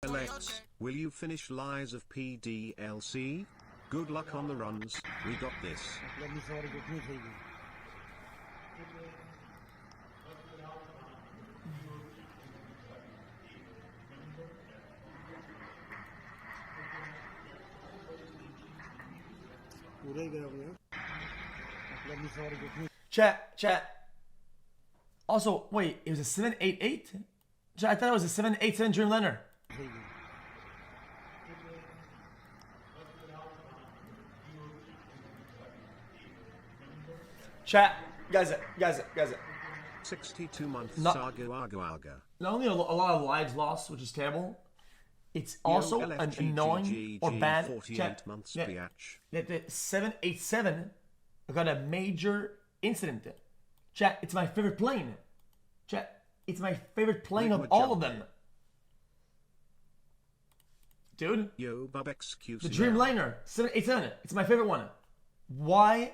Alex, will you finish Lies of PDLC? Good luck on the runs, we got this. Chat. Also, wait, it was a 788? Chat, I thought it was a 787 Dreamliner. Chat, guys. 62-month Not only a lot of lives lost, which is terrible, it's also an annoying or bad. Chat, the 787 got a major incident. Chat, it's my favorite plane. Chat, it's my favorite plane of all of them. Dude, xQc. the Dreamliner 787, it's my favorite one. Why?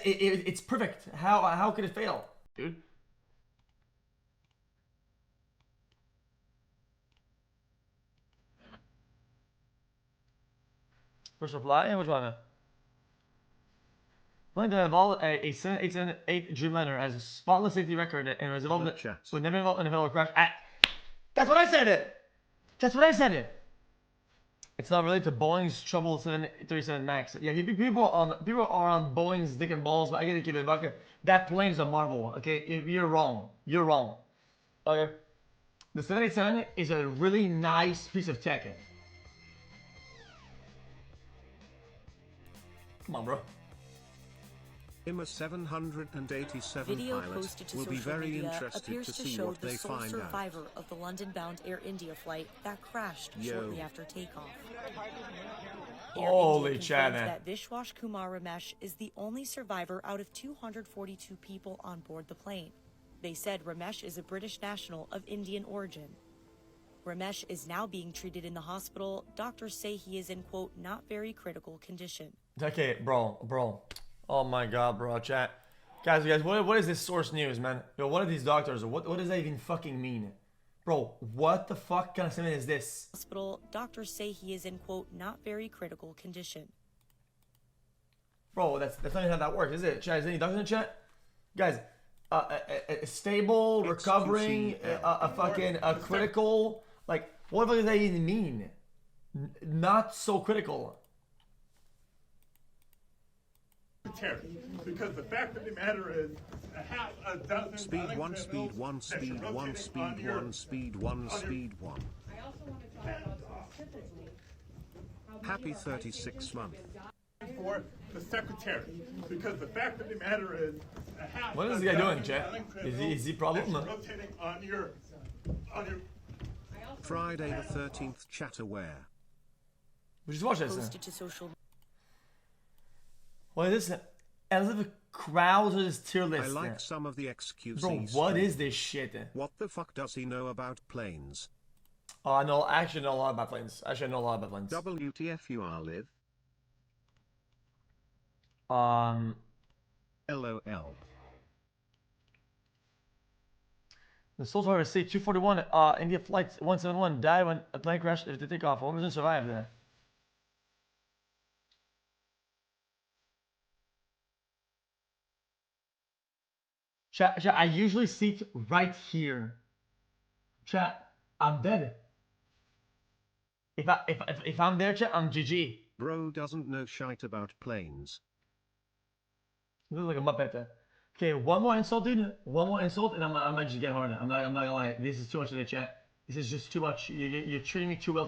It's perfect. How could it fail, dude? First reply, which one? Plane that involved a 7878 Dreamliner has a spotless safety record and was involved with never involved in a fatal crash. That's what I said. It's not related to Boeing's 737 Max. Yeah, people are on Boeing's dick and balls, but I gotta keep it bucket. That plane is a marvel. Okay, you're wrong. Okay, the 787 is a really nice piece of tech. Come on, bro. IMA 787 pilot will be very interested to see what they find out. Survivor of the London-bound Air India flight that crashed shortly after takeoff. Holy chat! That Vishwash Kumar Ramesh is the only survivor out of 242 people on board the plane. They said Ramesh is a British national of Indian origin. Ramesh is now being treated in the hospital. Doctors say he is in, quote, not very critical condition. Okay, bro. Oh my god, bro, chat. Guys, what is this source news, man? Yo, what are these doctors? What does that even fucking mean? Bro, what the fuck kind of statement is this? Hospital, doctors say he is in, quote, not very critical condition. Bro, that's not even how that works, is it? Chat, is there any doctors in the chat? Guys, stable, recovering, critical, like, what the fuck does that even mean? Not so critical. Because the fact of the matter is, a dozen speed one. Happy 36th month. For the secretary, because the fact of the matter is, what is this guy doing, chat? Is he problem? Rotating on your Friday the 13th. Chat aware. We just watch this. Posted to social. What is this? As if a crowd or this tier list. I like some of the xQc. Bro, what is this shit? What the fuck does he know about planes? Oh, I actually know a lot about planes. WTF you are live? LOL. The Soul Survivor C-241 India Flight 171 died when a plane crashed after takeoff. One person survived there. Chat, I usually sit right here. Chat, I'm dead. If I'm there, chat, I'm GG. Bro doesn't know shite about planes. This is like a muppet. Okay, one more insult, dude. One more insult, and I might just get harder. I'm not gonna lie. This is too much of the chat. This is just too much. You're treating me too well.